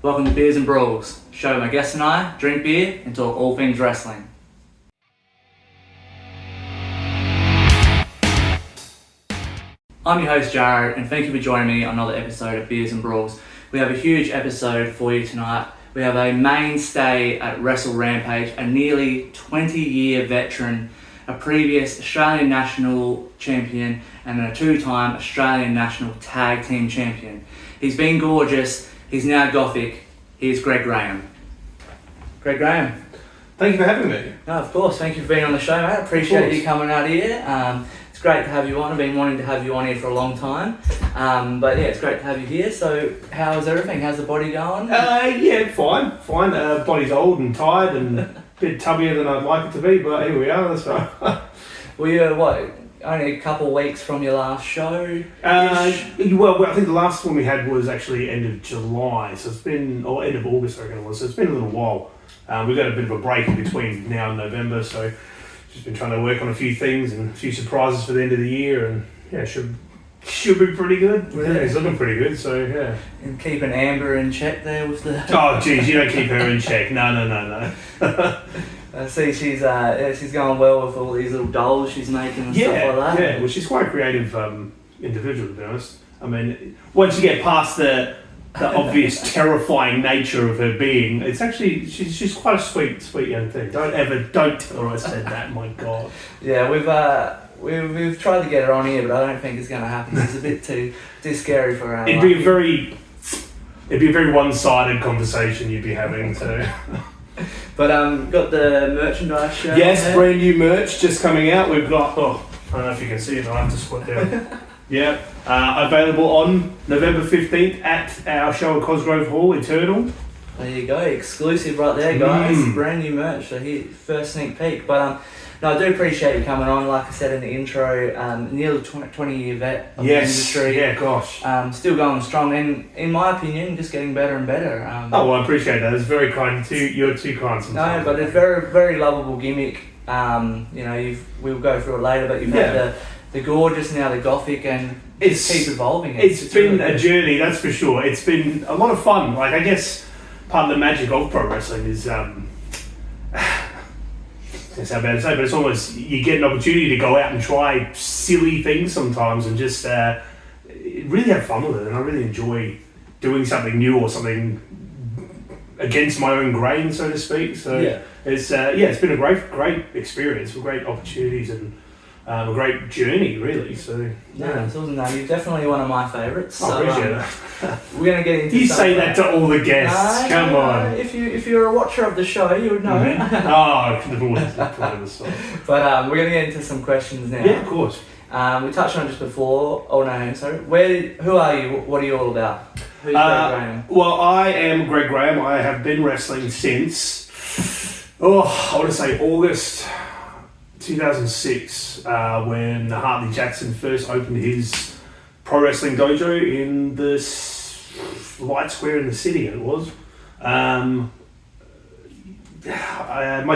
Welcome to Beers and Brawls, a show where my guests and I drink beer and talk all things wrestling. I'm your host Jared, and thank you for joining me on another episode of Beers and Brawls. We have a huge episode for you tonight. We have a mainstay at Wrestle Rampage, a nearly 20-year veteran, a previous Australian National Champion, and a two-time Australian National Tag Team Champion. He's been gorgeous, he's now Gothic. Here's Greg Graham. Greg Graham. Thank you for having me. No, of course, thank you for being on the show, mate. I appreciate you coming out here. It's great to have you on. I've been wanting to have you on here for a long time. But yeah, it's great to have you here. So how's everything? How's the body going? Yeah, fine. Body's old and tired and a bit tubbier than I'd like it to be, but here we are, that's right. Well, you're only a couple of weeks from your last show? Well, I think the last one we had was actually end of July, so it's been, or end of August I reckon it was, so it's been a little while. We've got a bit of a break in between now and November, so just been trying to work on a few things and a few surprises for the end of the year, and yeah, should be pretty good. Yeah, it's looking pretty good, so yeah. And keeping Amber in check there with the... Oh geez, you don't keep her in check. No. I see she's going well with all these little dolls she's making and stuff like that. Yeah, well she's quite a creative individual, to be honest. I mean, once you get past the obvious terrifying nature of her being, it's actually she's quite a sweet young thing. Don't tell her I said that. My God. Yeah, we've tried to get her on here, but I don't think it's going to happen. It's a bit too scary for her. It'd be a very one-sided conversation you'd be having. So. But got the merchandise show. Yes, brand new merch just coming out. We've got I don't know if you can see it. I'll have to squat down. Yeah, available on November 15th at our show at Cosgrove Hall, Eternal. There you go, exclusive right there, guys. Brand new merch, so here, first sneak peek. But no, I do appreciate you coming on. Like I said in the intro, nearly 20-year vet of the industry. Yeah, gosh. Still going strong, and in my opinion, just getting better and better. Well, I appreciate that. It's very kind. You're too kind sometimes. No, but it's very, very lovable gimmick. We'll go through it later, but you've had the gorgeous, now the Gothic, and it's keep evolving. It's been really a journey, that's for sure. It's been a lot of fun. Like, I guess part of the magic of pro wrestling is, it's how bad to say, but it's almost, you get an opportunity to go out and try silly things sometimes and just really have fun with it. And I really enjoy doing something new or something against my own grain, so to speak. So it's been a great experience, with great opportunities and a great journey, really. So yeah, it's awesome. You're definitely one of my favourites. I appreciate that. We're going to get into. You say that to all the guests. Come on. If you're a watcher of the show, you would know. Mm-hmm. But we're going to get into some questions now. Yeah, of course. We touched on it just before. Oh no, sorry. Who are you? What are you all about? Who's Greg Graham? Well, I am Greg Graham. I have been wrestling since I want to say August 2006, when Hartley Jackson first opened his pro wrestling dojo in the Light Square in the city. It was. My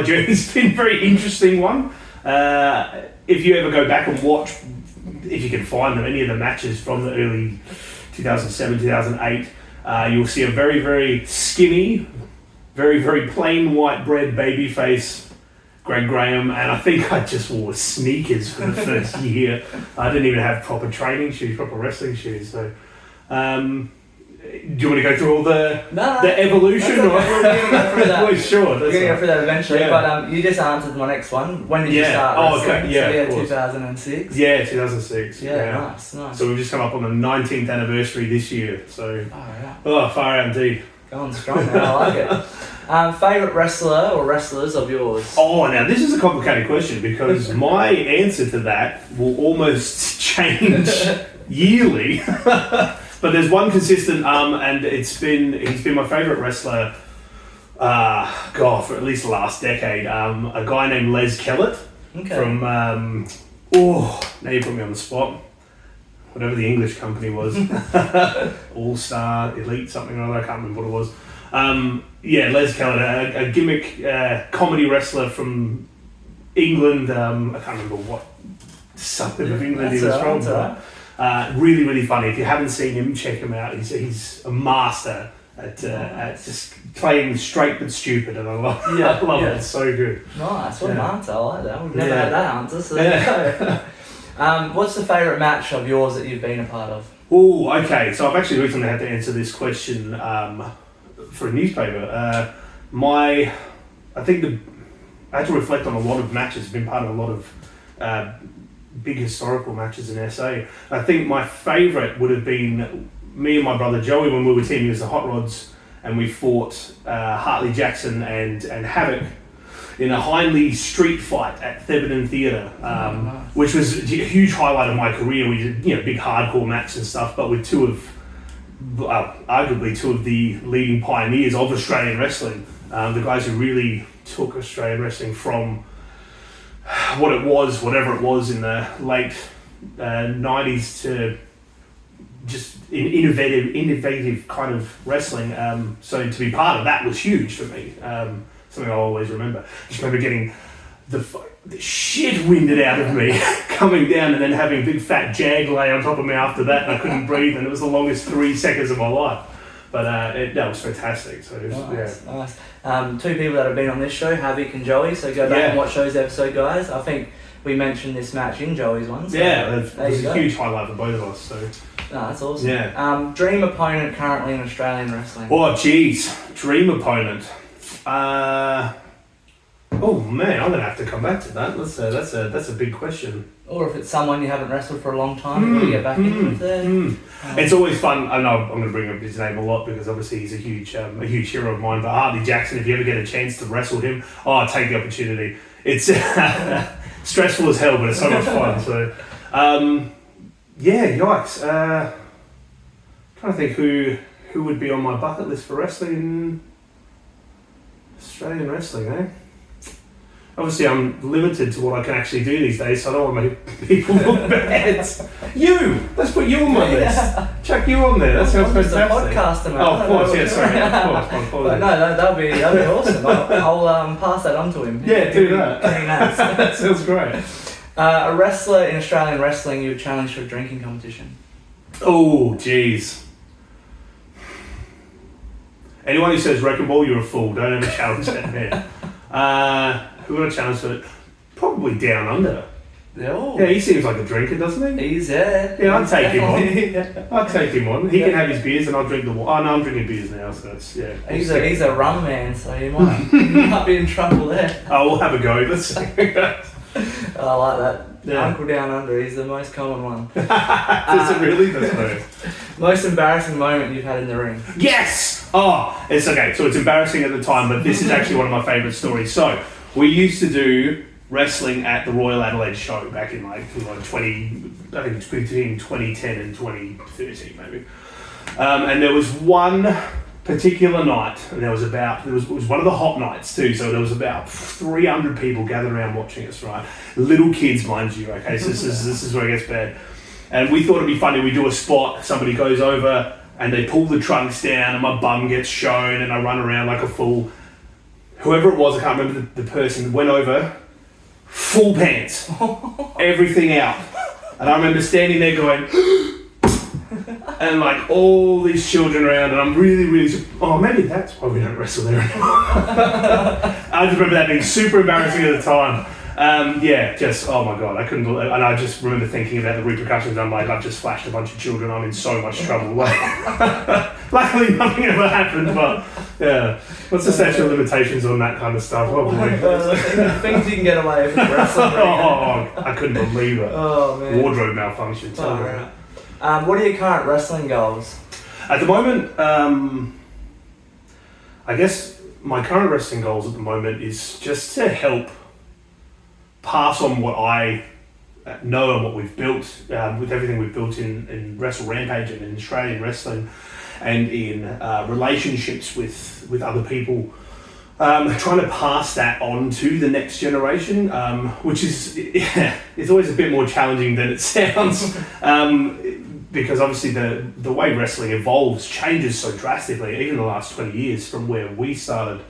journey's been a very interesting one. If you ever go back and watch, if you can find them, any of the matches from the early 2007, 2008, you'll see a very, very skinny, very, very plain white bread babyface Greg Graham, and I think I just wore sneakers for the first year. I didn't even have proper training shoes, proper wrestling shoes. So, do you want to go through all the evolution? Okay. We're going to go through that. Well, sure. We're going to go through that eventually. Yeah. But you just answered my next one. When did you start wrestling? Okay. Yeah, so 2006. Yeah, 2006. Yeah, nice. So we've just come up on the 19th anniversary this year. So, far out indeed. Going strong now. I like it. Favourite wrestler or wrestlers of yours? Oh, now this is a complicated question because my answer to that will almost change yearly. But there's one consistent, and he's been my favourite wrestler, for at least the last decade. A guy named Les Kellett from, now you put me on the spot. Whatever the English company was, All Star, Elite, something or other. I can't remember what it was. Les Kellett, a gimmick comedy wrestler from England. I can't remember what suburb of England he was from. Really, really funny. If you haven't seen him, check him out. He's a master at just playing straight but stupid, and I love it. It's so good. Nice, what an answer. I like that. We've never had that answer, so there you go. What's the favourite match of yours that you've been a part of? Oh, okay. So I've actually recently had to answer this question for a newspaper. I had to reflect on a lot of matches. Been part of a lot of big historical matches in SA. I think my favourite would have been me and my brother Joey when we were teaming as the Hot Rods, and we fought Hartley Jackson and Havoc in a Hindley street fight at Theberton Theatre, which was a huge highlight of my career. We did big hardcore matches and stuff, but with arguably two of the leading pioneers of Australian wrestling, the guys who really took Australian wrestling from whatever it was in the late 90s to just innovative kind of wrestling. So to be part of that was huge for me. Something I'll always remember. Just remember getting the shit winded out of me coming down, and then having a big fat jag lay on top of me after that, and I couldn't breathe, and it was the longest 3 seconds of my life. But that was fantastic. So it was, nice. Two people that have been on this show, Havoc and Joey. So go back and watch those episodes, guys. I think we mentioned this match in Joey's one. So it was a huge highlight for both of us. So that's awesome. Yeah. Dream opponent currently in Australian wrestling. Oh geez, dream opponent. Oh man, I'm gonna have to come back to that. That's a big question. Or if it's someone you haven't wrestled for a long time, you want to get back into it there. It's always fun. I know I'm going to bring up his name a lot because obviously he's a huge hero of mine. But Hartley Jackson, if you ever get a chance to wrestle him, take the opportunity. It's stressful as hell, but it's so much fun. So, yikes. Trying to think who would be on my bucket list for wrestling. Australian wrestling, eh? Obviously, I'm limited to what I can actually do these days, so I don't want to make people look bad. Let's put you on my list. Chuck you on there. That sounds fantastic. Podcaster, man. Oh, of course, yeah, sorry. Of course, but no, that'll be awesome. I'll pass that on to him. Yeah, do that. That sounds great. A wrestler in Australian wrestling you would challenge for a drinking competition. Oh, jeez. Anyone who says Wrecking Ball, you're a fool. Don't ever challenge that man. Who would I challenge to it? Probably Down Under. Yeah, he seems like a drinker, doesn't he? Yeah, I'd take him on. I'd take him on. He can have his beers and I'll drink the water. Oh no, I'm drinking beers now, so it's, He's a rum man, so you might be in trouble there. Oh, we'll have a go. Let's see. I like that. Yeah. Uncle Down Under, he's the most common one. Does it really? That's nice. Most embarrassing moment you've had in the ring? Yes! Oh, it's okay. So it's embarrassing at the time, but this is actually one of my favourite stories. So we used to do wrestling at the Royal Adelaide show back in like 20, I think it's between 2010 and 2013 maybe. And there was one particular night, and it was one of the hot nights too, so there was about 300 people gathered around watching us, right? Little kids, mind you, okay? So this is where it gets bad. And we thought it'd be funny, we do a spot, somebody goes over and they pull the trunks down and my bum gets shown and I run around like a fool. Whoever it was, I can't remember the person, went over, full pants, everything out. And I remember standing there going, and like all these children around, and I'm really, maybe that's why we don't wrestle there anymore. I just remember that being super embarrassing at the time. Oh my God, I couldn't believe it. And I just remember thinking about the repercussions. I'm like, I've just flashed a bunch of children, I'm in so much trouble. Luckily nothing ever happened, but yeah. What's the statute of limitations on that kind of stuff? Things you can get away with wrestling. I couldn't believe it. Oh man. Wardrobe malfunction. Right. What are your current wrestling goals? At the moment, I guess my current wrestling goals at the moment is just to help pass on what I know and what we've built, with everything we've built in Wrestle Rampage and in Australian wrestling and in relationships with other people. Trying to pass that on to the next generation, which is it's always a bit more challenging than it sounds, because obviously the way wrestling evolves changes so drastically, even in the last 20 years from where we started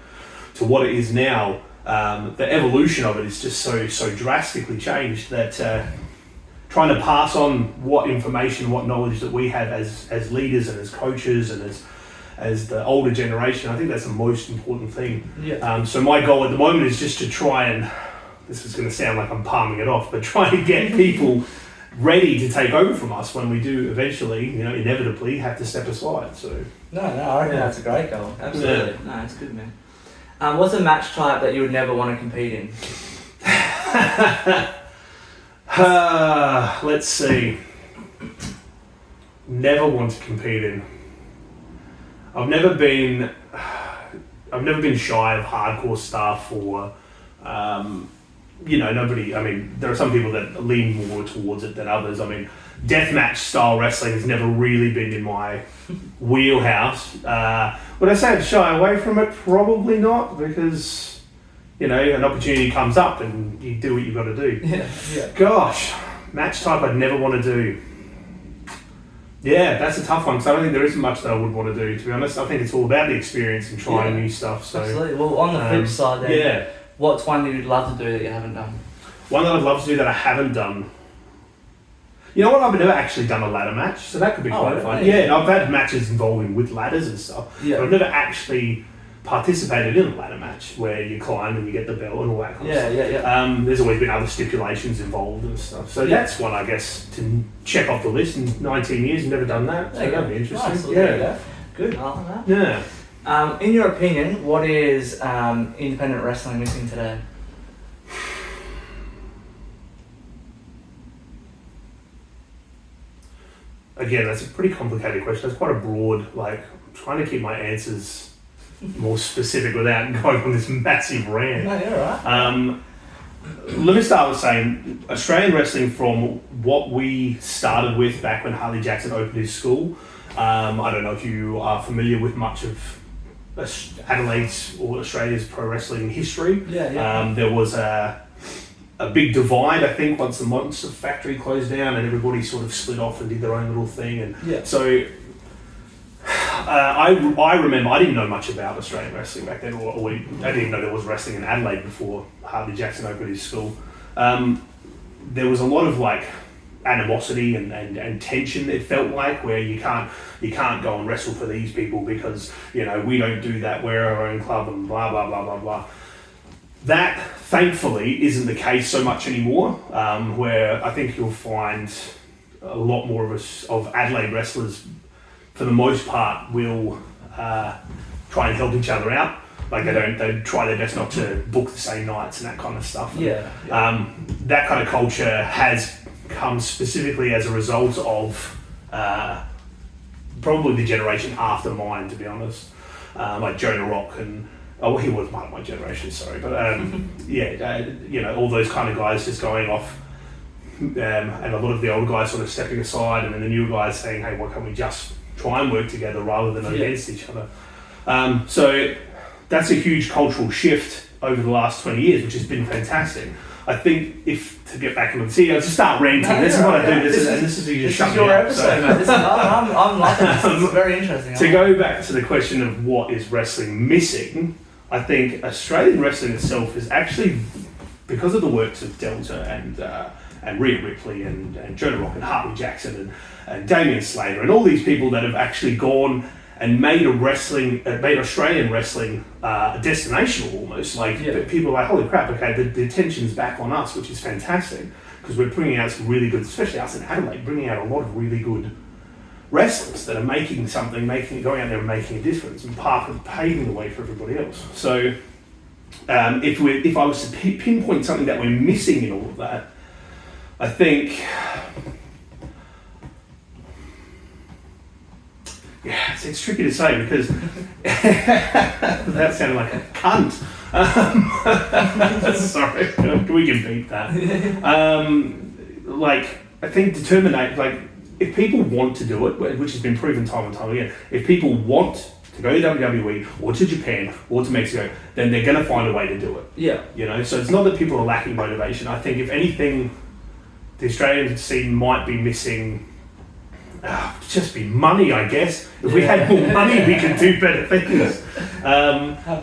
to what it is now. The evolution of it is just so drastically changed that trying to pass on what information, what knowledge that we have as leaders and as coaches and as as the older generation. I think that's the most important thing. Yeah. So my goal at the moment is just to try and, this is going to sound like I'm palming it off, but try and get people ready to take over from us when we do eventually, inevitably have to step aside. So No, I reckon that's a great goal. Absolutely. No, that's good, man. What's a match type that you would never want to compete in? Let's see. Never want to compete in. I've never been shy of hardcore stuff or, nobody. I mean, there are some people that lean more towards it than others. I mean, deathmatch style wrestling has never really been in my wheelhouse. Would I say I'd shy away from it? Probably not, because an opportunity comes up and you do what you've got to do. Yeah. Gosh, match type I'd never want to do. Yeah, that's a tough one, because I don't think there isn't much that I would want to do, to be honest. I think it's all about the experience and trying new stuff. So absolutely. Well, on the flip side then, what's one that you'd love to do that you haven't done? One that I'd love to do that I haven't done. You know what? I've never actually done a ladder match, so that could be quite fun. Yeah, I've had matches involving with ladders and stuff, but I've never actually participated in a ladder match where you climb and you get the belt and all that kind of stuff. Yeah. There's always been other stipulations involved and stuff. So that's one, I guess, to check off the list. In 19 years, never done that. So that'd be interesting. Nice. Well, good. I like that. Yeah. In your opinion, what is independent wrestling missing today? Again, that's a pretty complicated question. That's quite a broad, I'm trying to keep my answers more specific without going on this massive rant. No, you're right. Let me start with saying Australian wrestling, from what we started with back when Harley Jackson opened his school. I don't know if you are familiar with much of Adelaide's or Australia's pro wrestling history. There was a big divide, I think, once the Monster Factory closed down and everybody sort of split off and did their own little thing. And so I remember, I didn't know much about Australian wrestling back then, I didn't even know there was wrestling in Adelaide before Harley Jackson opened his school. There was a lot of animosity and tension, it felt like, where you can't go and wrestle for these people because we don't do that, we're our own club and blah blah blah blah blah. That thankfully isn't the case so much anymore, where I think you'll find a lot more of Adelaide wrestlers, for the most part, will try and help each other out. They try their best not to book the same nights and that kind of stuff. That kind of culture has come specifically as a result of probably the generation after mine, to be honest. Like Jonah Rock and he was part of my generation, sorry, but all those kind of guys just going off, and a lot of the old guys sort of stepping aside, and then the new guys saying, "Hey, why can't we just try and work together rather than against each other?" So that's a huge cultural shift over the last 20 years, which has been fantastic. I think to get back into the CEO, to start ranting, this is what I do. This is you just shut me up. Episode, mate. I'm liking this. This is very interesting. To go back to the question of what is wrestling missing, I think Australian wrestling itself is actually, because of the works of Delta and Rhea Ripley and Jonah Rock and Harley Jackson and Damien Slater and all these people that have actually gone and made Australian wrestling a destination almost. People are like, holy crap, okay, the attention's back on us, which is fantastic, because we're bringing out some really good, especially us in Adelaide, bringing out a lot of really good wrestlers that are going out there and making a difference and paving the way for everybody else. So if I was to pinpoint something that we're missing in all of that, I think, it's tricky to say, because without sounding like a cunt, sorry, we can beat that. I think if people want to do it, which has been proven time and time again, if people want to go to WWE or to Japan or to Mexico, then they're going to find a way to do it. So it's not that people are lacking motivation. I think if anything, the Australian scene might be missing just be money, I guess. If we had more money, we could do better things.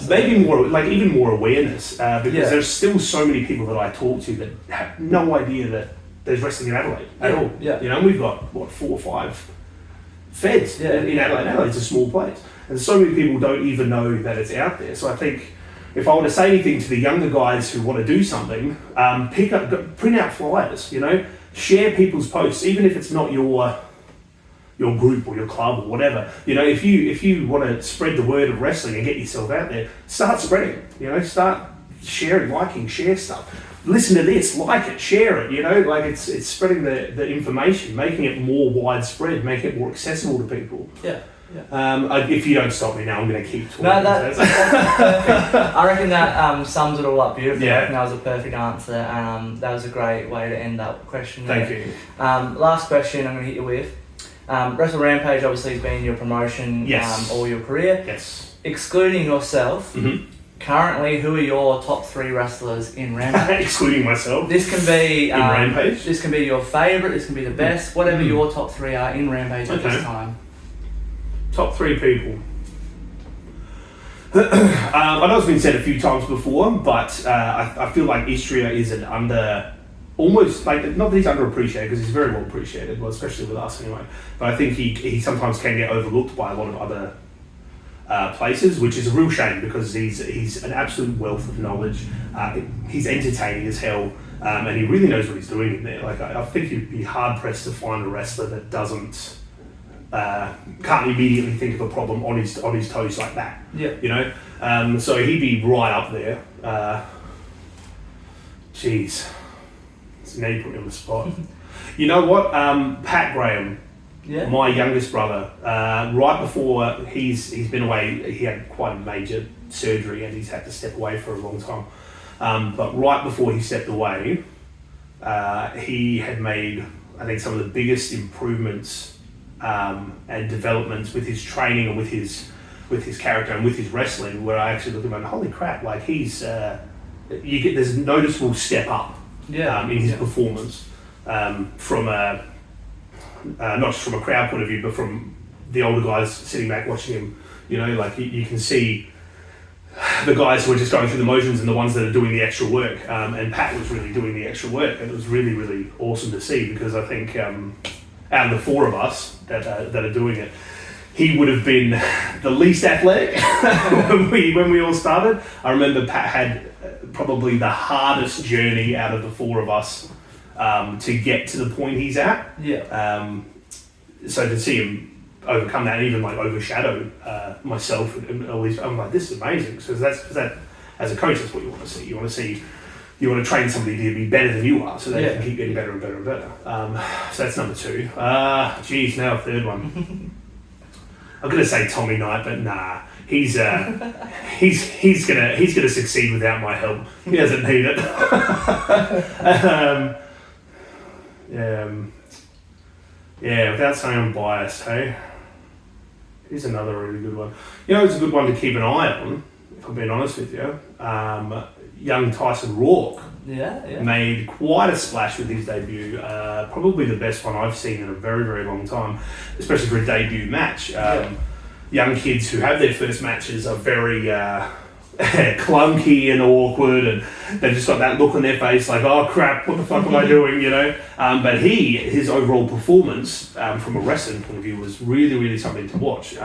Maybe more, even more awareness, because there's still so many people that I talk to that have no idea that there's wrestling in Adelaide at all. And we've got 4 or 5 Feds in Adelaide. Adelaide's a small place. And so many people don't even know that it's out there. So I think if I were to say anything to the younger guys who want to do something, print out flyers, share people's posts, even if it's not your group or your club or whatever. If you want to spread the word of wrestling and get yourself out there, start spreading. Start sharing, liking, share stuff. Listen to this, like it, share it. It's spreading the information, making it more widespread, making it more accessible to people. Yeah. If you don't stop me now, I'm going to keep talking. No, that's perfect. I reckon that sums it all up beautifully. Yeah. I reckon that was a perfect answer. That was a great way to end that question. Thank you. Last question I'm going to hit you with. Wrestle Rampage obviously has been your promotion all your career. Yes. Excluding yourself, currently who are your top 3 wrestlers in Rampage? Excluding myself? This can be... in Rampage? This can be your favourite, this can be the best, whatever your top 3 are in Rampage at this time. Top 3 people. I know it's been said a few times before, but I feel like Istria is almost like, not that he's underappreciated, because he's very well appreciated, well, especially with us anyway, but I think he sometimes can get overlooked by a lot of other places, which is a real shame, because he's an absolute wealth of knowledge. He's entertaining as hell, and he really knows what he's doing in there. Like, I think you'd be hard pressed to find a wrestler that can't immediately think of a problem on his toes like that. Yeah. So he'd be right up there. Jeez. Now you put me on the spot. You know what? Pat Graham, my youngest brother, right before he's been away, he had quite a major surgery and he's had to step away for a long time. But right before he stepped away, he had made, I think, some of the biggest improvements and developments with his training and with his character and with his wrestling, where I actually look at him and holy crap, like there's a noticeable step up in his performance from not just from a crowd point of view, but from the older guys sitting back watching him. You can see the guys who are just going through the motions and the ones that are doing the extra work. And Pat was really doing the extra work, and it was really, really awesome to see, because I think out of the 4 of us that are doing it, he would have been the least athletic when we all started. I remember Pat had probably the hardest journey out of the 4 of us to get to the point he's at. Yeah. So to see him overcome that, and even like overshadow myself, and always, I'm like, this is amazing. So that as a coach, that's what you want to see. You want to train somebody to be better than you are, so they can keep getting better and better and better. So that's number 2. Now a third one. I'm gonna say Tommy Knight, but nah, he's gonna succeed without my help. He doesn't need it. Without saying I'm biased, hey. Here's another really good one. It's a good one to keep an eye on, if I'm being honest with you. Young Tyson Rourke made quite a splash with his debut. Probably the best one I've seen in a very, very long time, especially for a debut match. Young kids who have their first matches are very clunky and awkward, and they've just got that look on their face like, oh crap, what the fuck am I doing, But his overall performance from a wrestling point of view was really, really something to watch.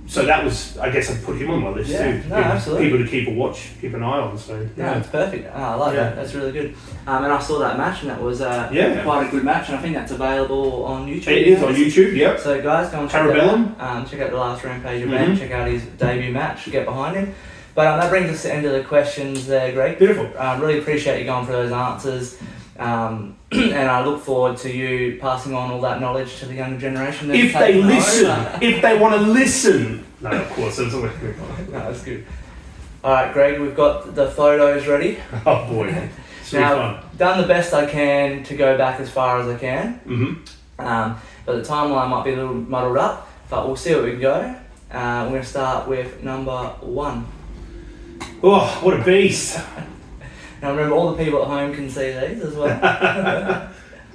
So that was, I guess I'd put him on my list too. No, absolutely. People to keep an eye on. So no, it's perfect. I like that. That's really good. And I saw that match, and that was quite a good match. And I think that's available on YouTube. It is on YouTube. Yep. So guys, go and check that out. Check out the last Rampage event. Check out his debut match. Get behind him. But that brings us to the end of the questions there, Greg. Beautiful. Really appreciate you going for those answers. And I look forward to you passing on all that knowledge to the younger generation. If they listen, if they want to listen. No, of course, it's always good. No, that's good. All right, Greg, we've got the photos ready. Oh boy, now, done the best I can to go back as far as I can. But the timeline might be a little muddled up, but we'll see what we can go. We're going to start with number 1. Oh, what a beast! Now remember, all the people at home can see these as well.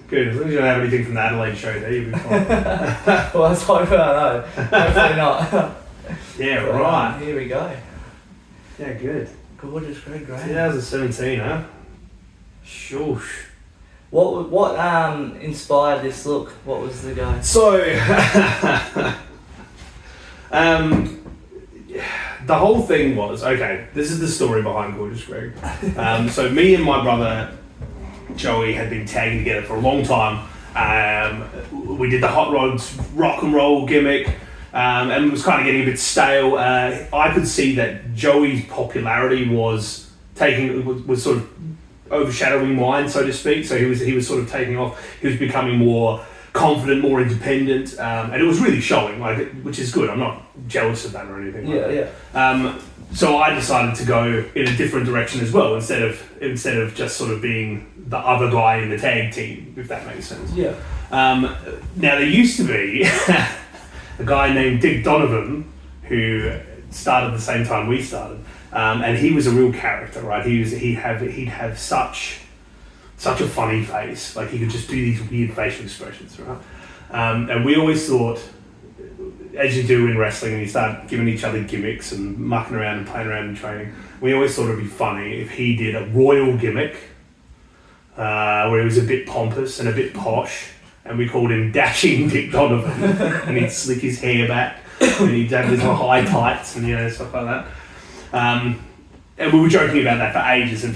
Good, as long as you don't have anything from the Adelaide show there, you'll be fine. Well, let's hope I know. Hopefully not. Yeah, but, right. Here we go. Yeah, good. Gorgeous, Greg. 2017, huh? Shoosh. What inspired this look? What was the guy? So, the whole thing was, okay, this is the story behind Gorgeous Greg. So me and my brother, Joey, had been tagging together for a long time. We did the Hot Rods rock and roll gimmick, and it was kind of getting a bit stale. I could see that Joey's popularity was sort of overshadowing mine, so to speak. So he was sort of taking off. He was becoming more confident, more independent, and it was really showing, which is good. I'm not jealous of that or anything. So I decided to go in a different direction as well, instead of just sort of being the other guy in the tag team, if that makes sense. Yeah. Now there used to be a guy named Dick Donovan who started the same time we started, and he was a real character, right? He'd have such a funny face, like he could just do these weird facial expressions, right? And we always thought, as you do in wrestling, and you start giving each other gimmicks and mucking around and playing around in training, we always thought it'd be funny if he did a royal gimmick, where he was a bit pompous and a bit posh, and we called him Dashing Dick Donovan, and he'd slick his hair back, and he'd have his high tights and stuff like that. And we were joking about that for ages, and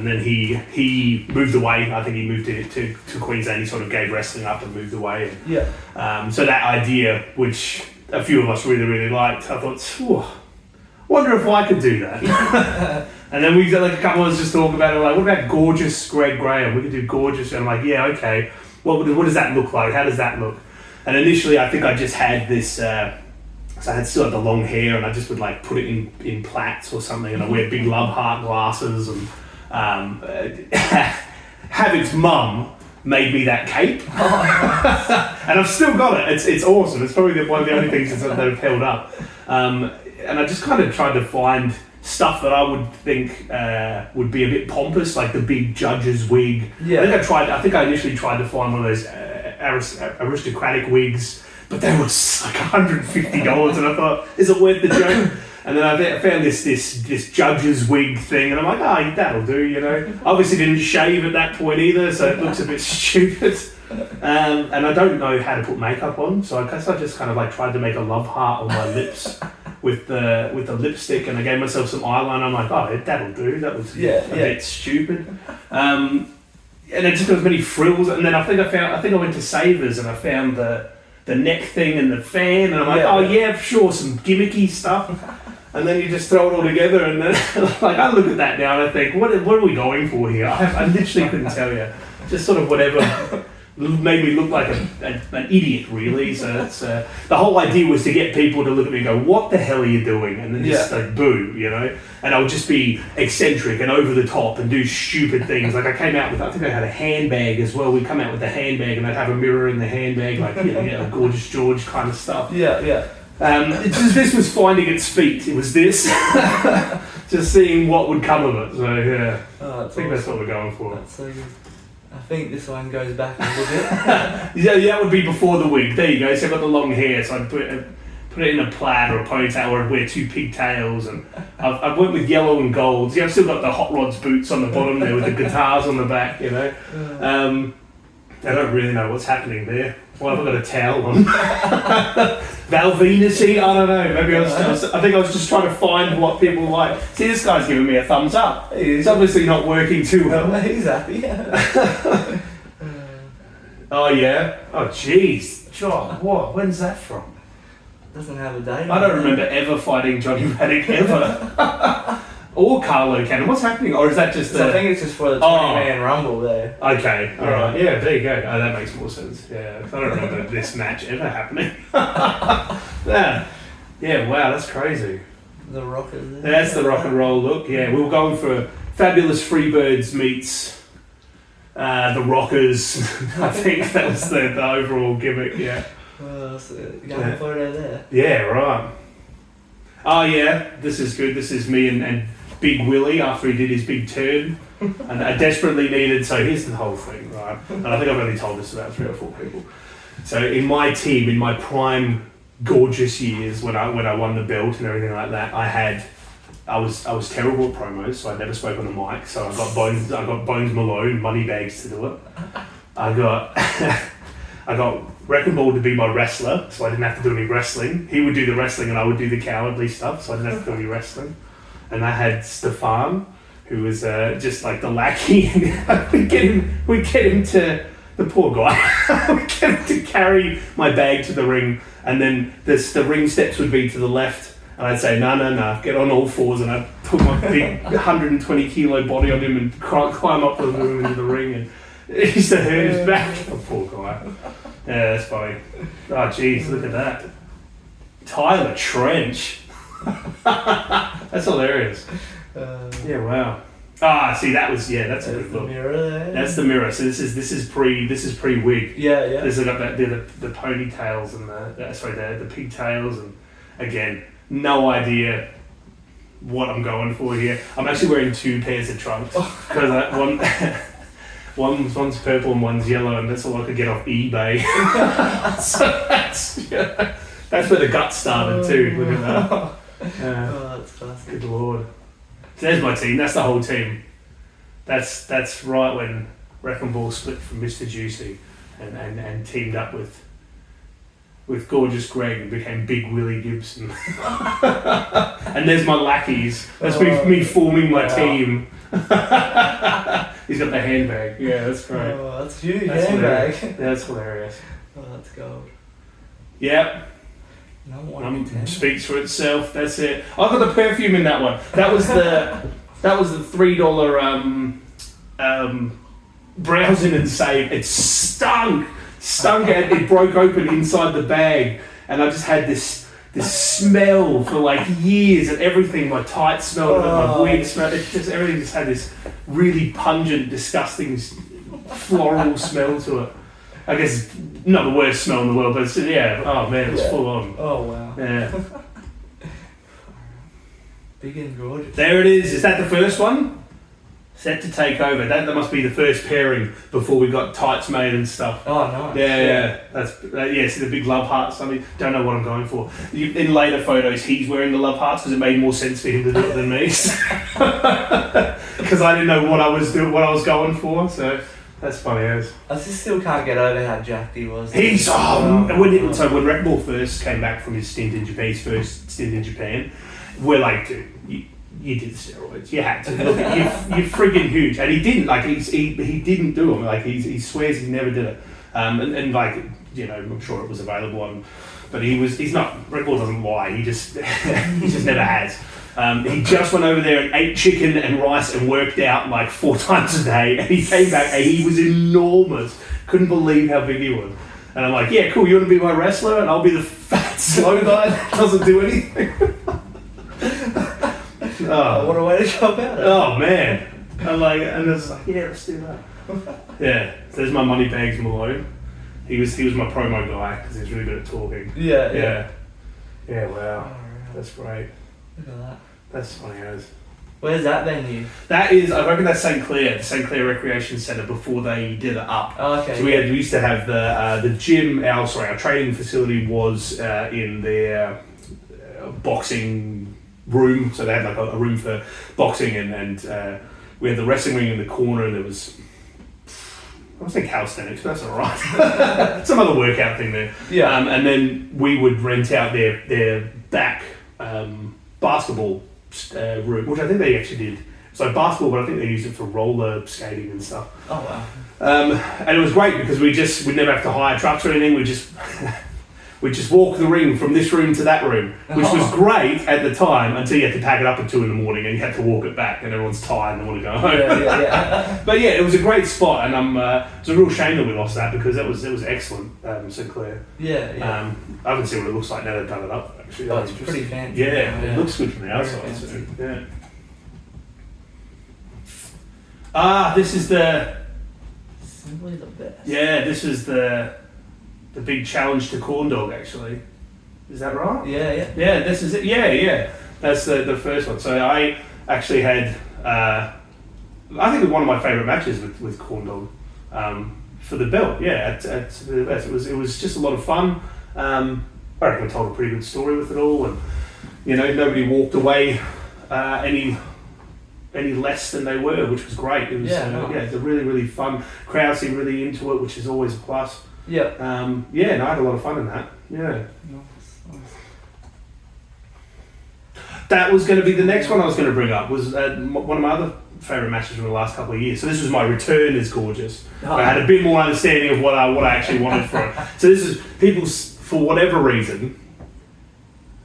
then he moved away. I think he moved to Queensland. He sort of gave wrestling up and moved away. So that idea, which a few of us really, really liked, I thought, wonder if I could do that. And then we got like a couple of us just talking about it, like, what about Gorgeous Greg Graham? We could do Gorgeous. And I'm like, yeah, okay. What does that look like? How does that look? And initially, I think I just had this... So I still had the long hair, and I just would like put it in plaits or something, and I wear big love heart glasses. And Havoc's mum made me that cape, and I've still got it. It's awesome. It's probably one of the only things that have held up. And I just kind of tried to find stuff that I would think would be a bit pompous, like the big judge's wig. Yeah. I think I initially tried to find one of those aristocratic wigs. But they were like $150, and I thought, is it worth the joke? And then I found this judge's wig thing, and I'm like, that'll do, Obviously didn't shave at that point either, so it looks a bit stupid. And I don't know how to put makeup on, so I guess I just kind of like tried to make a love heart on my lips with the lipstick, and I gave myself some eyeliner. I'm like, that'll do. That was a bit stupid. And it just got as many frills, and then I think I went to Savers, and I found the neck thing and the fan, and I'm like, sure, some gimmicky stuff. And then you just throw it all together, and then like I look at that now and I think, what are we going for here? I literally couldn't tell you. Just sort of whatever made me look like an idiot, really. So that's the whole idea was to get people to look at me and go, what the hell are you doing? And then just like boo, And I would just be eccentric and over the top and do stupid things. Like I came out with, I think I had a handbag as well. We'd come out with a handbag, and I'd have a mirror in the handbag, like Gorgeous George kind of stuff. This was finding its feet. It was this, just seeing what would come of it. So I think that's what we're going for. That's so good. I think this one goes back a little bit. That would be before the wig. There you go. So I've got the long hair, so I'd put it in a plaid or a ponytail, or I'd wear two pigtails, and I've went with yellow and gold. I've still got the Hot Rods boots on the bottom there with the guitars on the back, I don't really know what's happening there. Why have I got a towel on? Val Venus-y? I don't know. Maybe I think I was just trying to find what people like. See, this guy's giving me a thumbs up. He's obviously not working too well. He's happy. Oh, yeah? Oh, jeez. John, what? When's that from? Doesn't have a date. I don't remember ever fighting Johnny Raddick, ever. Or Carlo Cannon. What's happening? Or is that just I think it's just for the 20-man Rumble there. Okay, alright. Yeah, there you go. Oh, that makes more sense. Yeah, I don't remember this match ever happening. Yeah, wow, that's crazy. The Rockers there. That's the rock and roll look. Yeah, we were going for Fabulous Freebirds meets the Rockers. I think that was the overall gimmick, yeah. Well, so you got a photo there. Yeah, right. Oh yeah, this is good. This is me and Big Willie after he did his big turn, and I desperately needed. So here's the whole thing, right? And I think I've only told this about 3 or 4 people. So in my team, in my prime gorgeous years, when I won the belt and everything like that, I had I was terrible at promos, so I never spoke on the mic. So I got Bones Malone, Moneybags to do it. I got Wrecking Ball to be my wrestler, so I didn't have to do any wrestling. He would do the wrestling and I would do the cowardly stuff, so I didn't have to do any wrestling. And I had Stefan, who was just like the lackey. we'd get him to, the poor guy, we'd get him to carry my bag to the ring, and then the ring steps would be to the left, and I'd say, no, get on all fours, and I'd put my big 120 kilo body on him and climb up with him into the ring, and it used to hurt his back. Oh, poor guy. Yeah, that's funny. Oh, jeez, look at that. Tyler Trench. That's hilarious. Yeah, wow. See, that's a good look. Mirror there. That's the mirror. So this is pre wig. Yeah. This has got the ponytails and the pigtails, and again, no idea what I'm going for here. I'm actually wearing 2 pairs of trunks because one's purple and one's yellow, and that's all I could get off eBay. So that's where the guts started too. Look at that. That's classic. Good lord. So there's my team. That's the whole team. That's right when Wrecking Ball split from Mr. Juicy and teamed up with Gorgeous Greg and became Big Willie Gibson. And there's my lackeys. That's me forming my team. He's got the handbag. Yeah, that's great. Oh, that's huge handbag. Yeah, that's hilarious. Oh, that's gold. Yep. Speaks for itself. That's it. I got the perfume in that one. That was the $3 browsing and save. It stunk, and it broke open inside the bag, and I just had this smell for like years, and everything. My tights smelled of it, my wig smelled. Everything just had this really pungent, disgusting, floral smell to it. I guess not the worst smell in the world, but it's, oh man, it was full on. Oh wow. Yeah. Big and gorgeous. There it is. Is that the first one? Set to take over. That must be the first pairing before we got tights made and stuff. Oh nice. Yeah. That's see the big love hearts. I mean, don't know what I'm going for. In later photos, he's wearing the love hearts because it made more sense for him to do it than me. Because I didn't know what I was going for. So. That's funny as. I just still can't get over how jacked he was. When Wrecking Ball first came back from his stint in Japan, we're like, dude, you did steroids. You had to. Look, you're friggin' huge, and he didn't. Like he didn't do them. Like he swears he never did it. And like I'm sure it was available on, but he's not. Wrecking Ball doesn't lie. He just never has. He just went over there and ate chicken and rice and worked out like 4 times a day, and he came back and he was enormous. Couldn't believe how big he was. And I'm like, yeah, cool, you want to be my wrestler and I'll be the fat slow guy that doesn't do anything. What a way to go about it. Oh man. And it's like, yeah, let's do that. Yeah, so there's my Moneybags Malone. He was my promo guy because he's really good at talking. Yeah, wow. That's great. Look at that. That's funny as. Where's that venue? That is, I reckon that's St. Clair, the St. Clair Recreation Centre before they did it up. Oh, okay. So we used to have the gym, our training facility was in their boxing room. So they had like a room for boxing and we had the wrestling ring in the corner, and there was, I was saying calisthenics, but that's alright. Some other workout thing there. Yeah. And then we would rent out their back basketball room, which I think they actually did. So basketball, but I think they used it for roller skating and stuff. Oh wow! And it was great because we'd never have to hire trucks or anything. We just walk the ring from this room to that room, which was great at the time until you had to pack it up at 2 a.m. and you had to walk it back, and everyone's tired and they want to go home. Yeah. But yeah, it was a great spot, and it's a real shame that we lost that because it was excellent. St. Clair. Yeah. I haven't seen what it looks like now they've done it up. Actually, oh, it's pretty fancy. Yeah, it looks good from the outside. So, yeah. This is the. Simply the best. Yeah, this is the big challenge to corn dog. Actually, is that right? Yeah. Yeah, this is it. Yeah. That's the first one. So I actually had. I think one of my favourite matches with corn dog. For the belt, yeah, it was just a lot of fun. I reckon we told a pretty good story with it all, and nobody walked away any less than they were, which was great. It was nice. it's a really, really fun crowd. Seemed really into it, which is always a plus. Yeah. No, I had a lot of fun in that. Yeah. Nice. That was going to be the next one I was going to bring up. Was one of my other favourite matches from the last couple of years. So this was my return as Gorgeous. Oh. I had a bit more understanding of what I actually wanted for it. So this is people, for whatever reason,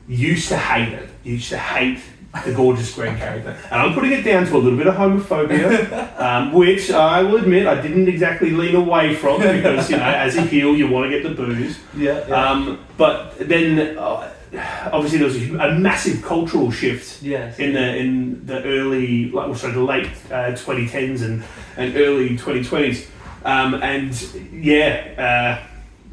used to hate it. Used to hate the Gorgeous Greg character. And I'm putting it down to a little bit of homophobia, which I will admit I didn't exactly lean away from because, as a heel, you want to get the booze. Yeah. But then, obviously, there was a massive cultural shift in the early, the late 2010s and early 2020s.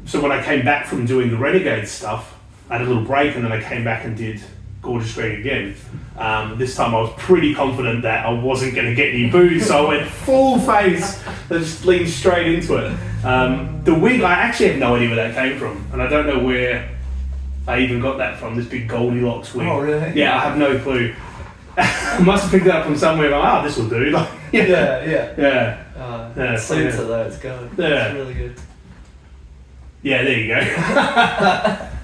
So when I came back from doing the Renegade stuff, I had a little break and then I came back and did Gorgeous Greg again. This time I was pretty confident that I wasn't going to get any booze, so I went full face. I just leaned straight into it. The wig, I actually have no idea where that came from, and I don't know where I even got that from, this big Goldilocks wig. Oh, really? Yeah, I have no clue. I must have picked it up from somewhere, like, this will do. Yeah. Yeah, Suits it though, it's good. Yeah. It's really good. Yeah, there you go.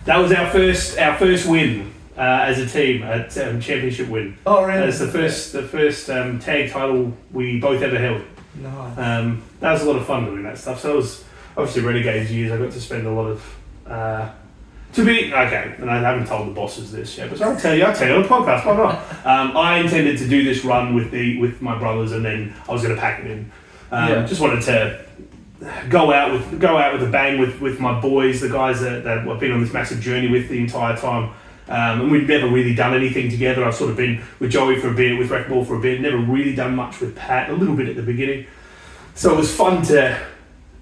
That was our first win as a team, a championship win. Oh, really? That's the first tag title we both ever held. Nice. That was a lot of fun doing that stuff. So it was obviously Renegades years. I got to spend a lot of and I haven't told the bosses this yet, but I'll tell you on the podcast. Why not? I intended to do this run with my brothers, and then I was going to pack it in. Just wanted to go out with a bang with my boys, the guys that I've been on this massive journey with the entire time. And we'd never really done anything together. I've sort of been with Joey for a bit, with Wreckball for a bit, never really done much with Pat, a little bit at the beginning. So it was fun to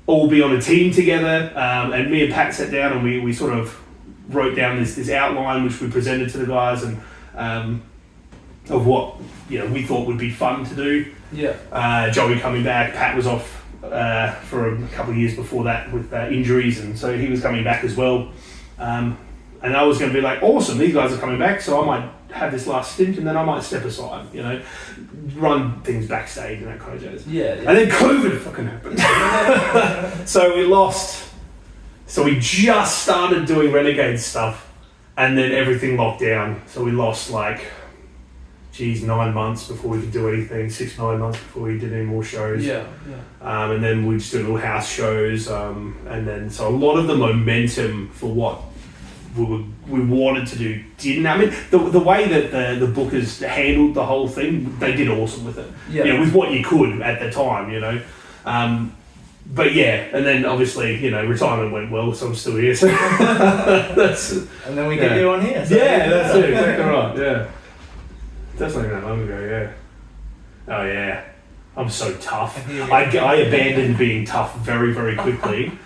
all be on a team together. And me and Pat sat down and we sort of wrote down this outline which we presented to the guys and of what we thought would be fun to do. Yeah. Joey coming back, Pat was off for a couple of years before that with injuries, and so he was coming back as well. And I was going to be like, awesome, these guys are coming back, so I might have this last stint and then I might step aside, run things backstage and that kind of jazz. Yeah. And then COVID fucking happened. So we lost. So we just started doing Renegade stuff and then everything locked down. So we lost 9 months before we could do anything, 6-9 months before we did any more shows. Yeah. And then we just do little house shows. And then, so a lot of the momentum for what we wanted to do didn't. I mean, the way that the bookers handled the whole thing, they did awesome with it. Yeah. With what you could at the time, But yeah, and then obviously, retirement went well, so I'm still here. So and then we get you on here. So that's it, exactly right, yeah. That's not even that long ago, yeah. Oh yeah, I'm so tough. I abandoned being tough very, very quickly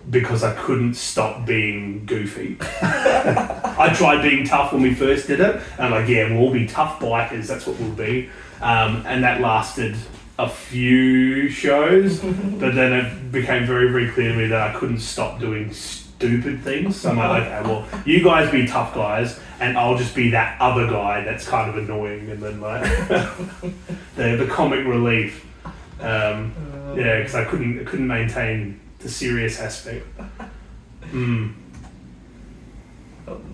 because I couldn't stop being goofy. I tried being tough when we first did it, and I'm like, we'll all be tough bikers, that's what we'll be. And that lasted a few shows, but then it became very, very clear to me that I couldn't stop doing stupid things. So I'm like, okay, well, you guys be tough guys, and I'll just be that other guy that's kind of annoying, and then the comic relief. Because I couldn't maintain the serious aspect.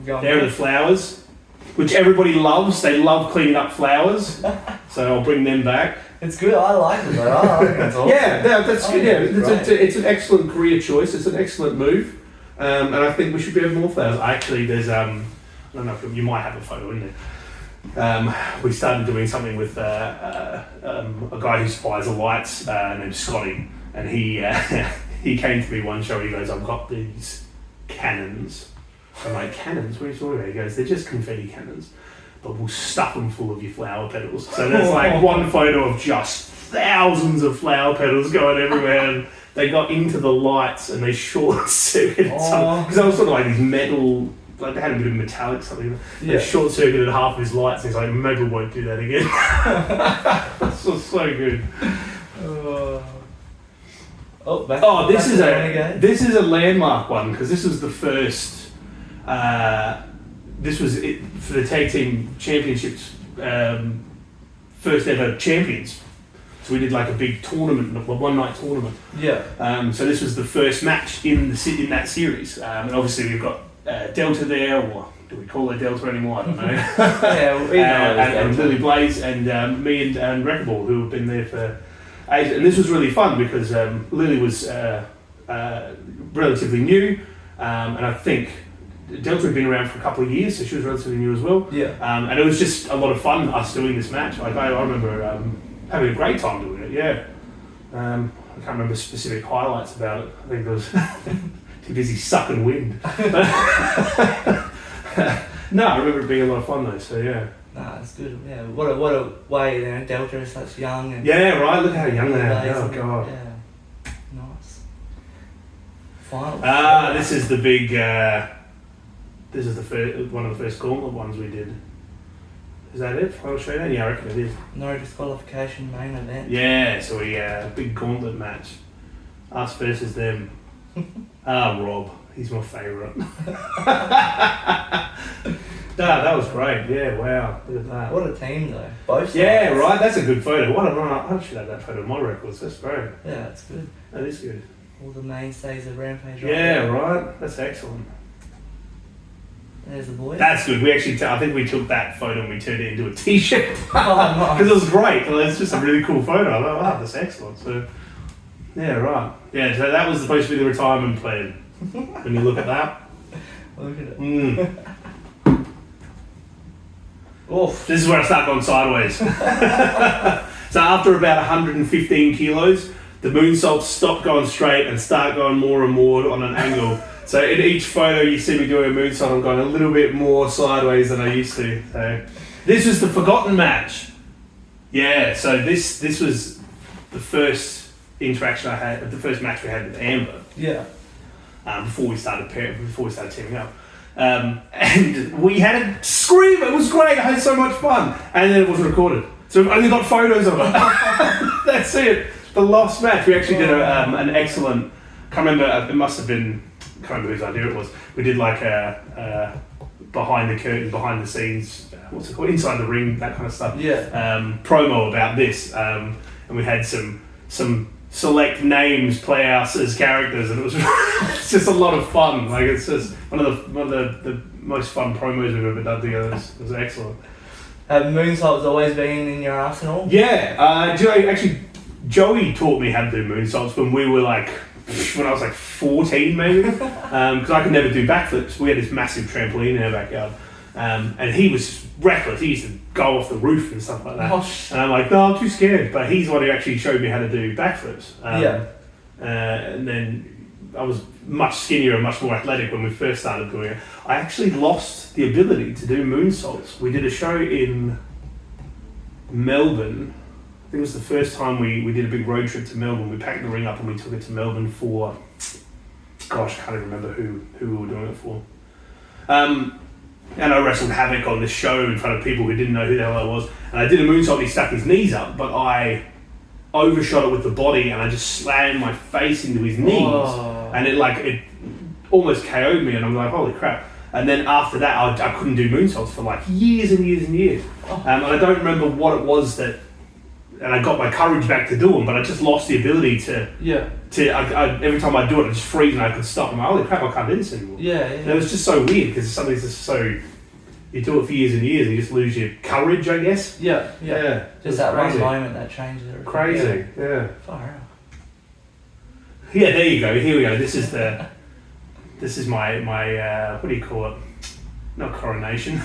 There are the flowers, which everybody loves. They love cleaning up flowers, so I'll bring them back. It's good. I like it though. I think it's awesome. That's good. Yeah, it's an excellent career choice. It's an excellent move, and I think we should be having more flowers. Actually, there's I don't know if you might have a photo in there. We started doing something with a guy who supplies the lights named Scotty, and he came to me one show. He goes, "I've got these cannons." I'm like, "Cannons? What are you talking about?" He goes, "They're just confetti cannons, but we'll stuff them full of your flower petals." So there's one photo of just thousands of flower petals going everywhere, and they got into the lights and they short-circuited because I was sort of like these metal, like they had a bit of metallic something. They short-circuited half of his lights, and he's like, "Maybe we won't do that again." That's so good. This is a landmark one because this was the first. This was it for the tag team championships first ever champions. So we did like a big tournament, a one-night tournament. Yeah. So this was the first match in that series, and obviously we've got Delta there, or do we call her Delta anymore? I don't know. Yeah, we know and Lily Blaze and me and Wreckable, who have been there for ages. And this was really fun because Lily was relatively new, and I think Delta had been around for a couple of years, so she was relatively new as well. Yeah. And it was just a lot of fun us doing this match. Like I remember having a great time doing it. Yeah. I can't remember specific highlights about it. I think there was too busy sucking wind. No, I remember it being a lot of fun though. So yeah. Nah, it's good. Yeah. What a way, Delta is such young and. Yeah. Right. Look how young they are. Oh god. Yeah. Nice. Finals. This is the big. This is the first, one of the first gauntlet ones we did. Is that it? Final showdown? Yeah, I reckon it is. No disqualification main event. Yeah, so we big gauntlet match. Us versus them. Rob. He's my favourite. That was great. Yeah, wow. Look at that. What a team though. Both sides. Yeah, right. That's a good photo. I should have that photo on my records. That's great. Yeah, that's good. That is good. All the mainstays of Rampage. Yeah, right. That's excellent. There's the boys. That's good. We actually, I think we took that photo and we turned it into a T-shirt. Oh, nice. Because it was great. It's just a really cool photo. I thought, wow, that's excellent. So, yeah, right. Yeah, so that was supposed to be the retirement plan. When you look at that. Look at it. Oof. This is where I start going sideways. So after about 115 kilos, the moonsaults stop going straight and start going more and more on an angle. So in each photo you see me doing a moonsault, I'm going a little bit more sideways than I used to. So this was the forgotten match. Yeah, so this was the first interaction I had, the first match we had with Amber. Yeah. Before we started teaming up. And we had a scream, it was great, I had so much fun. And then it wasn't recorded. So we've only got photos of it. That's it. The last match, we actually did an excellent, can't remember, it must have been, can't remember whose idea it was. We did like a behind the curtain, behind the scenes, what's it called, inside the ring, that kind of stuff. Yeah. Promo about this. And we had some select names play us as characters, and it was it's just a lot of fun. Like it's just one of the most fun promos we've ever done together. It was excellent. Have moonsaults always been in your arsenal? Yeah, actually, Joey taught me how to do moonsaults when we were like, when I was like 14 maybe, because I could never do backflips. We had this massive trampoline in our backyard, and he was reckless. He used to go off the roof and stuff like that. And I'm like, no, I'm too scared. But he's the one who actually showed me how to do backflips. And then I was much skinnier and much more athletic when we first started doing it. I actually lost the ability to do moonsaults. We did a show in Melbourne. I think it was the first time we did a big road trip to Melbourne. We packed the ring up and we took it to Melbourne for, gosh, I can't even remember who we were doing it for. And I wrestled Havoc on this show in front of people who didn't know who the hell I was. And I did a moonsault, he stuck his knees up, but I overshot it with the body and I just slammed my face into his knees. Oh. And it almost KO'd me, and I'm like, holy crap. And then after that, I couldn't do moonsaults for like years and years and years. Oh. And I don't remember what it was that, and I got my courage back to do them, but I just lost the ability to. Yeah. Every time I do it, I just freeze and I could stop. I'm like, holy crap, I can't do this anymore. Yeah. And it was just so weird because something's just so. You do it for years and years, and you just lose your courage, I guess. Yeah. Just that one moment that changes everything. Crazy. Yeah. Far out. Yeah, there you go. Here we go. This is my what do you call it? Not coronation.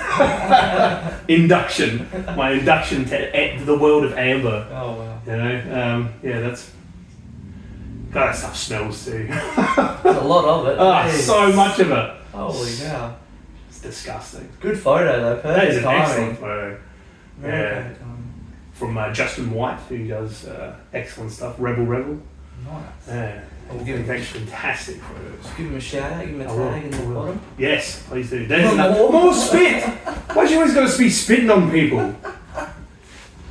Induction. My induction to the world of Amber. Oh wow. You know, that's. God, that stuff smells too. There's a lot of it. So much of it. Holy cow. It's disgusting. Good photo though. Perfect that is an timing. excellent photo. Very from Justin White, who does excellent stuff. Rebel. Nice. Yeah. We'll give him fantastic photos. Give him a shout out, give him a tag in the bottom. Yes, please do. There's more spit! Why do you always got to be spitting on people?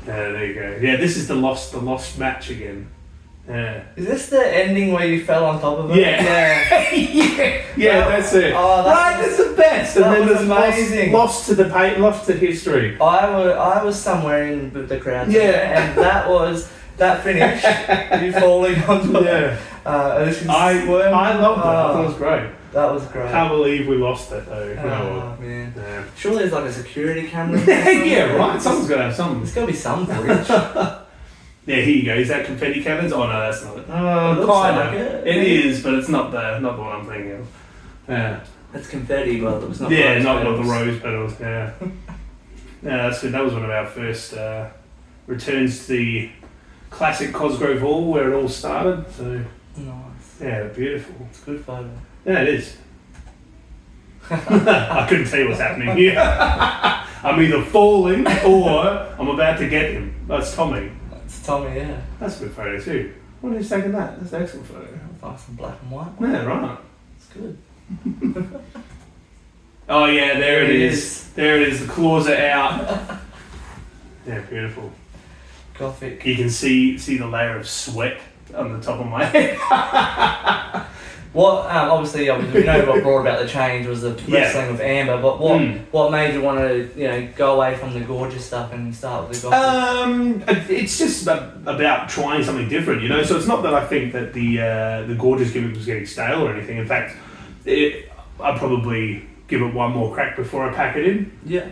There you go. Yeah, this is the lost match again. Yeah. Is this the ending where you fell on top of it? Yeah. yeah, that's it. Oh, That's the best. And that then was there's amazing. lost to the pain, lost to history. I was somewhere in the crowd. Yeah. And that finish, you falling on top. Yeah. I loved it. I thought it was great. That was great. Can't believe we lost it though. Oh, man. Yeah. Surely there's like a security camera. Yeah, right. Someone's got to have something. There's got to be some footage. Yeah, here you go. Is that confetti cannons? Oh no, that's not it. Oh, Kind like of. it. It is, but it's not the one I'm thinking of. Yeah. It's confetti, but it's not. Yeah, rose not petals. the rose petals. Yeah. Yeah, that's good. That was one of our first returns to the classic Cosgrove Hall where it all started. So Nice. yeah, beautiful. It's a good photo. Yeah, it is. I couldn't tell you what's happening here. I'm either falling or I'm about to get him. That's Tommy. That's Tommy, yeah. That's a good photo too. What is taking that? That's an excellent photo. Nice and black and white. Yeah, right. It's good. Oh yeah, there it is. There it is. The claws are out. Yeah, beautiful. Gothic. You can see the layer of sweat on the top of my head. What obviously we know what brought about the change was the wrestling with Amber, but what made you want to go away from the gorgeous stuff and start with the Gothic? It's just about trying something different, So it's not that I think that the gorgeous gimmick was getting stale or anything. In fact, I'd probably give it one more crack before I pack it in. Yeah.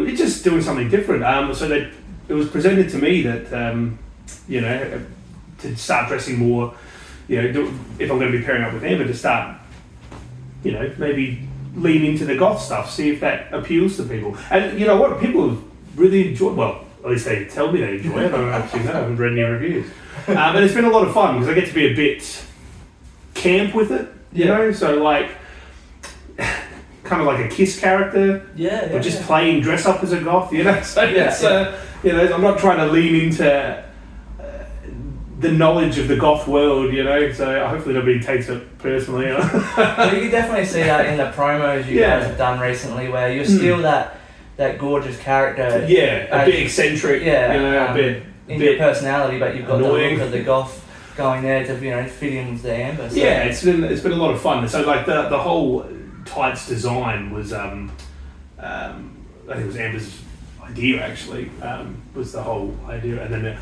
It's just doing something different. So that it was presented to me that to start dressing more. If I'm going to be pairing up with Amber, to start, maybe lean into the goth stuff, see if that appeals to people. And you know what? People have really enjoyed, well, at least they tell me they enjoy it. I don't actually know, I haven't read any reviews. But it's been a lot of fun because I get to be a bit camp with it, so like, kind of like a Kiss character. Yeah. Or just playing dress up as a goth, So it's, I'm not trying to lean into the knowledge of the goth world, so hopefully nobody takes it personally. Well, you can definitely see that in the promos you guys have done recently, where you're still that gorgeous character. Yeah, a bit eccentric. A bit in your personality, but you've got annoying. the look of the goth going there to fit in with the Amber. So. Yeah, it's been a lot of fun. So like the whole tights design was I think it was Amber's idea actually, was the whole idea, and then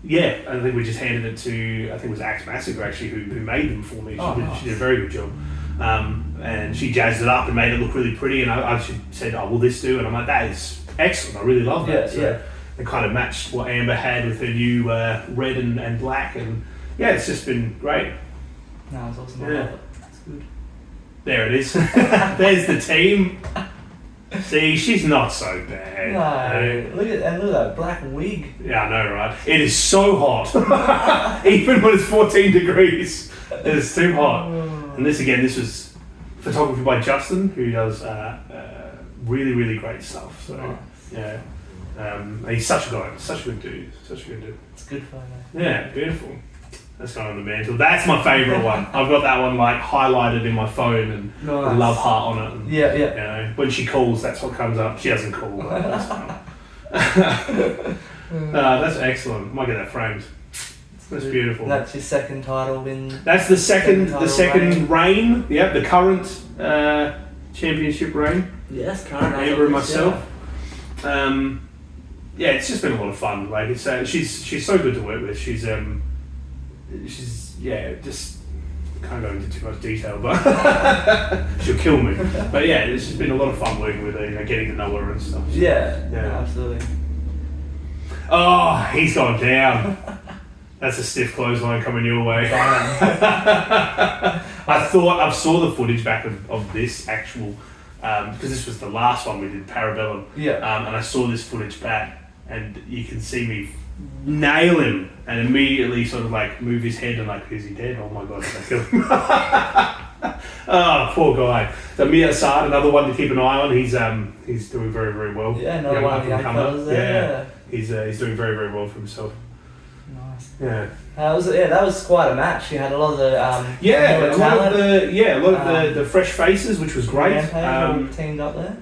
I think we just handed it to, I think it was Axe Massacre actually who made them for me. She did a very good job. And she jazzed it up and made it look really pretty, and I said, oh, will this do? And I'm like, that is excellent, I really love that. So it kind of matched what Amber had with her new red and black, and it's just been great. No, it's awesome. I love it. It's good. There it is. There's the team. See, she's not so bad. No, look at that black wig. Yeah, I know, right? It is so hot. Even when it's 14 degrees, it is too hot. And this was photography by Justin, who does really, really great stuff. So, he's such a guy, such a good dude. It's a good photo. Yeah, beautiful. That's gone on the mantle. That's my favourite one. I've got that one like highlighted in my phone and a love heart on it. And, yeah. When she calls, that's what comes up. She doesn't call, but that's fine. That's excellent. Might get that framed. That's beautiful. That's your second title win. That's the second reign. Yep, the current championship reign. Yes, current. Amber and myself. It's just been a lot of fun. Like it's she's so good to work with. She's just can't go into too much detail, but she'll kill me. But it's just been a lot of fun working with her, getting to know her and stuff. Yeah, absolutely. Oh, he's gone down. That's a stiff clothesline coming your way. I saw the footage back of this actual, because this was the last one we did, Parabellum. Yeah. And I saw this footage back, and you can see me nail him and immediately sort of like move his head and like, is he dead? Oh my god, did I kill him? Oh, poor guy. So Mia Assad, another one to keep an eye on. He's doing very, very well. Yeah, another one of the young fellas there. He's doing very, very well for himself. Nice. Yeah. That was quite a match. You had a lot of the a lot of the fresh faces, which was great. Rampage all teamed up there.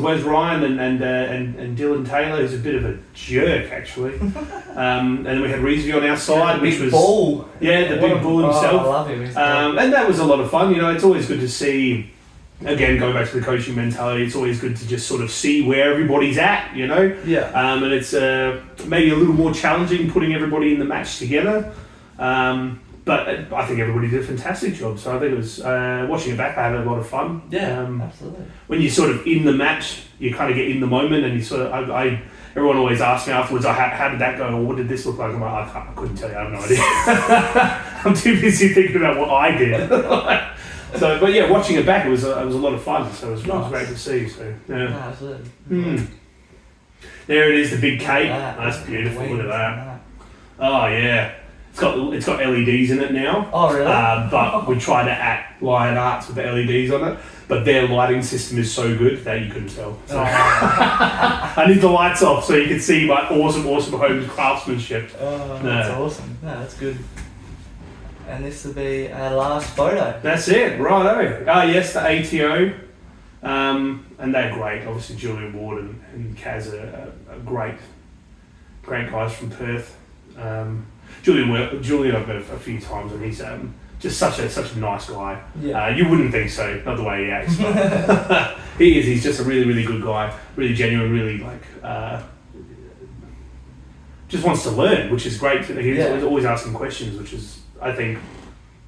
Where's Ryan and Dylan Taylor, who's a bit of a jerk actually. And then we had Reezy on our side, which was bull. Yeah, the big bull himself. I love him. And that was a lot of fun. You know, it's always good to see. Again, going back to the coaching mentality, it's always good to just sort of see where everybody's at, you know? Yeah. And it's maybe a little more challenging putting everybody in the match together. But I think everybody did a fantastic job. So I think it was, watching it back, I had a lot of fun. Yeah, absolutely. When you're sort of in the match, you kind of get in the moment and you sort of, everyone always asks me afterwards, how did that go? Or what did this look like? I'm like, I couldn't tell you, I have no idea. I'm too busy thinking about what I did. So, but yeah, watching it back, it was a lot of fun. So it was great to see. So yeah, absolutely. There it is, the big cake. That's beautiful. Look at that. Oh yeah, it's got LEDs in it now. Oh really? But we try to act lion arts with the LEDs on it. But their lighting system is so good that you couldn't tell. So I need the lights off so you can see my awesome home craftsmanship. Oh, that's awesome. No, that's good. And this will be our last photo. That's it, righto. Yes, the ATO. And they're great. Obviously, Julian Ward and Kaz are great guys from Perth. Julian I've met a few times, and he's just such a nice guy. Yeah. You wouldn't think so, not the way he acts. But he is. He's just a really, really good guy. Really genuine. Really just wants to learn, which is great. He's always asking questions, which is, I think,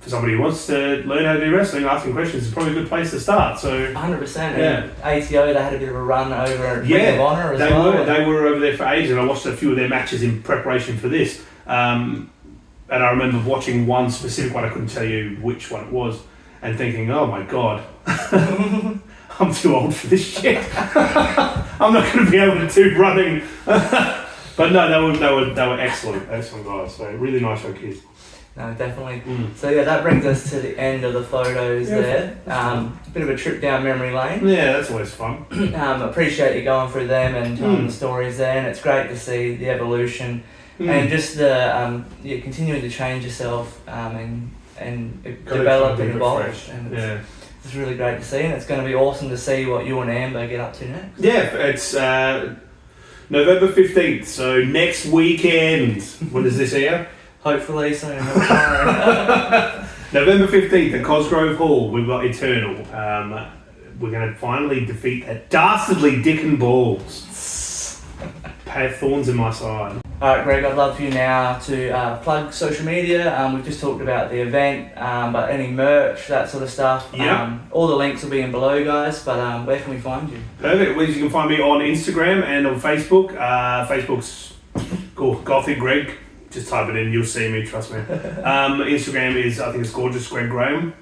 for somebody who wants to learn how to do wrestling, asking questions is probably a good place to start. So 100%. Yeah. ATO, they had a bit of a run over at Ring of Honor as well. They were over there for ages, and I watched a few of their matches in preparation for this. And I remember watching one specific one, I couldn't tell you which one it was, and thinking, oh my god, I'm too old for this shit. I'm not going to be able to do running. But no, they were excellent guys. So really nice young kids. No, definitely. So yeah, that brings us to the end of the photos there. A bit of a trip down memory lane. Yeah, that's always fun. Appreciate you going through them and telling the stories there, and it's great to see the evolution and just the continuing to change yourself and develop and evolve. And it's really great to see, and it's going to be awesome to see what you and Amber get up to next. Yeah, it's November 15th, so next weekend. What is this here? Hopefully so. November 15th at Cosgrove Hall, we've got Eternal. We're going to finally defeat that dastardly Dick and Balls. Have thorns in my side. Alright Greg, I'd love for you now to plug social media. We've just talked about the event, but any merch, that sort of stuff. All the links will be in below, guys, but where can we find you? Perfect. Well, you can find me on Instagram and on Facebook. Facebook's Gothic Greg. Just type it in, you'll see me, trust me. Instagram is, I think it's Gorgeous Greg Graham.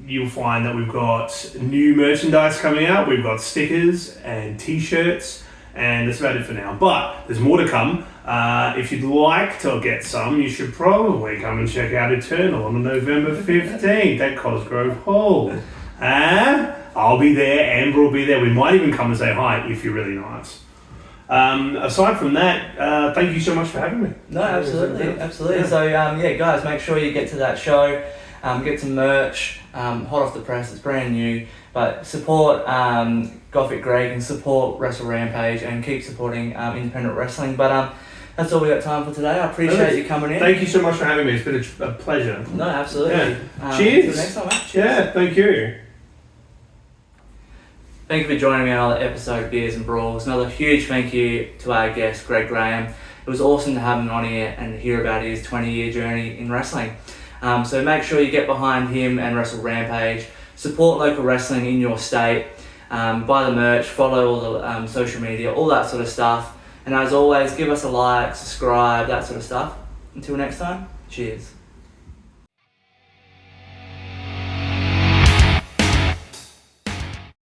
You'll find that we've got new merchandise coming out. We've got stickers and t-shirts, and that's about it for now. But there's more to come. If you'd like to get some, you should probably come and check out Eternal on November 15th at Cosgrove Hall. I'll be there, Amber will be there. We might even come and say hi if you're really nice. Aside from that, thank you so much for having me. No, absolutely. So guys, make sure you get to that show, get some merch, hot off the press, it's brand new, but support Gothic Greg and support Wrestle Rampage and keep supporting independent wrestling. But that's all we got time for today. I appreciate you coming in. Thank you so much for having me. It's been a pleasure. No, absolutely. Cheers. Until next time, mate. Cheers. Yeah, thank you. Thank you for joining me on another episode of Beers and Brawls. Another huge thank you to our guest, Greg Graham. It was awesome to have him on here and hear about his 20-year journey in wrestling. So make sure you get behind him and Wrestle Rampage. Support local wrestling in your state. Buy the merch, follow all the social media, all that sort of stuff. And as always, give us a like, subscribe, that sort of stuff. Until next time, cheers.